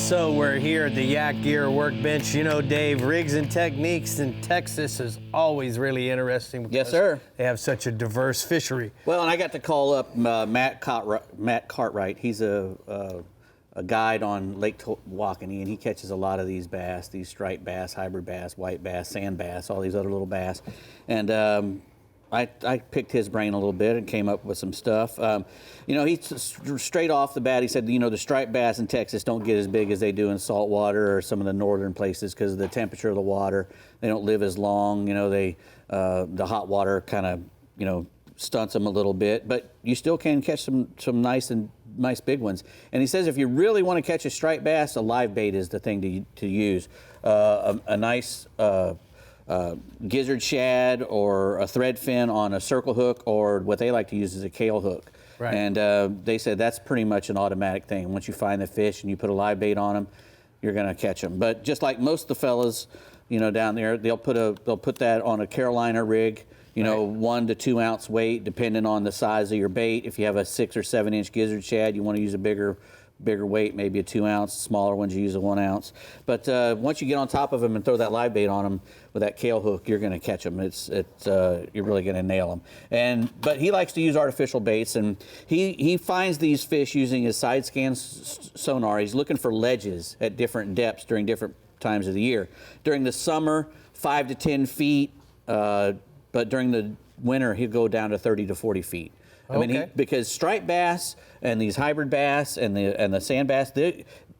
So we're here at the Yak Gear Workbench. You know, Dave, rigs and techniques in Texas is always really interesting. Because Yes, sir. They have such a diverse fishery. Well, and I got to call up Matt Cartwright. He's a guide on Lake Tawakoni, and he catches a lot of these bass, these striped bass, hybrid bass, white bass, sand bass, all these other little bass. And I picked his brain a little bit and came up with some stuff. You know, he straight off the bat, he said, you know, the striped bass in Texas don't get as big as they do in saltwater or some of the northern places because of the temperature of the water. They don't live as long. You know, the hot water kind of, you know, stunts them a little bit, but you still can catch some nice big ones. And he says if you really want to catch a striped bass, a live bait is the thing to use. A nice gizzard shad or a thread fin on a circle hook, or what they like to use is a kale hook. Right. And they said that's pretty much an automatic thing. Once you find the fish and you put a live bait on them, you're going to catch them. But just like most of the fellas, you know, down there, they'll put that on a Carolina rig. You know, 1 to 2 ounce weight, depending on the size of your bait. If you have a 6 or 7 inch gizzard shad, you want to use a bigger weight, maybe a 2 ounce. Smaller ones, you use a 1 ounce. But once you get on top of them and throw that live bait on them with that kale hook, you're going to catch them. You're really going to nail them. But he likes to use artificial baits, and he finds these fish using his side scan sonar. He's looking for ledges at different depths during different times of the year. During the summer, 5 to 10 feet. But during the winter, he'll go down to 30 to 40 feet. I mean, because striped bass and these hybrid bass and the sand bass,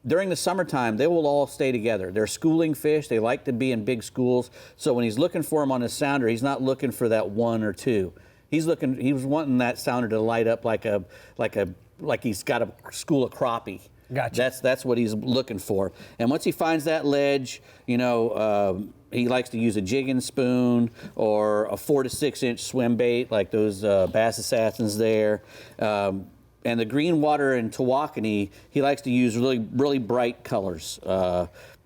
during the summertime, they will all stay together. They're schooling fish. They like to be in big schools. So when he's looking for them on his sounder, he's not looking for that 1 or 2. He was wanting that sounder to light up like he's got a school of crappie. Gotcha. That's what he's looking for. And once he finds that ledge, you know, he likes to use a jigging spoon or a 4 to 6 inch swim bait like those Bass Assassins there. And the green water in Tawakoni, he likes to use really bright colors.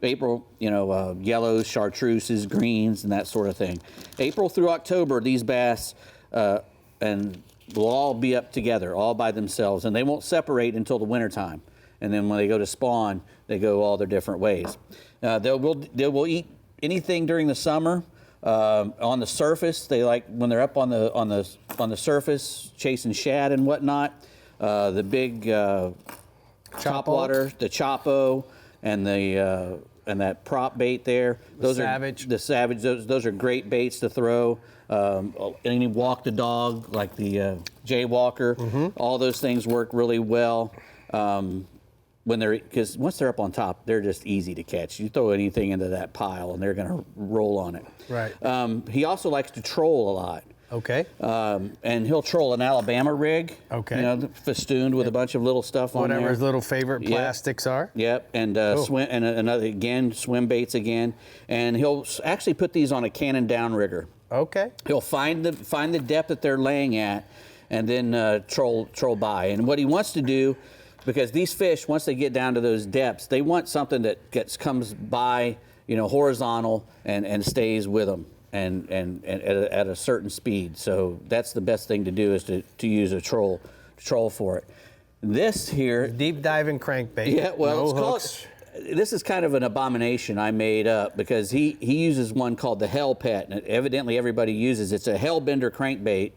April, you know, yellows, chartreuses, greens, and that sort of thing. April through October, these bass and will all be up together, all by themselves, and they won't separate until the wintertime. And then when they go to spawn, they go all their different ways. They will eat anything during the summer. On the surface, they like when they're up on the surface chasing shad and whatnot. The big topwater, the chopo, and that prop bait there. Those the savage. Those are great baits to throw. Any walk the dog like the jaywalker. Mm-hmm. All those things work really well. Because once they're up on top, they're just easy to catch. You throw anything into that pile, and they're going to roll on it. Right. He also likes to troll a lot. Okay. And he'll troll an Alabama rig. Okay. You know, festooned with a bunch of little stuff on there. Whatever his little favorite plastics are. Yep. And swim and another again swim baits again. And he'll actually put these on a cannon downrigger. Okay. He'll find the depth that they're laying at, and then troll by. And what he wants to do, because these fish, once they get down to those depths, they want something that comes by, you know, horizontal and stays with them and at a certain speed. So that's the best thing to do is to use a troll for it. This here, deep diving crankbait. Yeah, well, no hooks. This is kind of an abomination I made up because he uses one called the Hell Pet, and evidently everybody uses it. It's a Hellbender crankbait,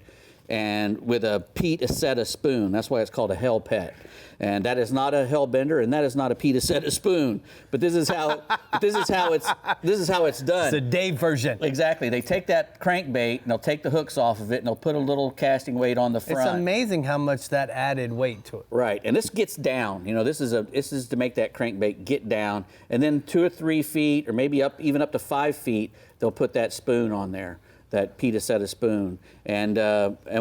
and with a Pete Aceta spoon. That's why it's called a Hell Pet. And that is not a Hellbender, and that is not a Pete Aceta spoon. But this is how it's done. It's a Dave version. Exactly. They take that crankbait and they'll take the hooks off of it and they'll put a little casting weight on the front. It's amazing how much that added weight to it. Right. And this gets down. You know, this is to make that crankbait get down, and then 2 or 3 feet, or maybe even up to 5 feet, they'll put that spoon on there. That Pete Aceta spoon, and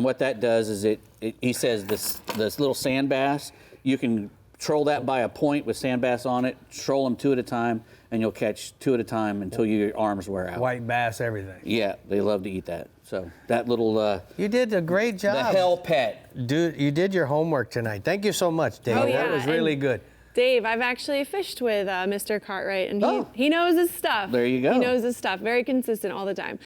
what that does is he says this little sand bass, you can troll that by a point with sand bass on it, troll them 2 at a time, and you'll catch 2 at a time until your arms wear out. White bass, everything. Yeah, they love to eat that. So that little you did a great job. The Hell Pet. Dude, you did your homework tonight. Thank you so much, Dave. Oh, yeah. That was really good. Dave, I've actually fished with Mr. Cartwright, and he knows his stuff. There you go. He knows his stuff. Very consistent all the time.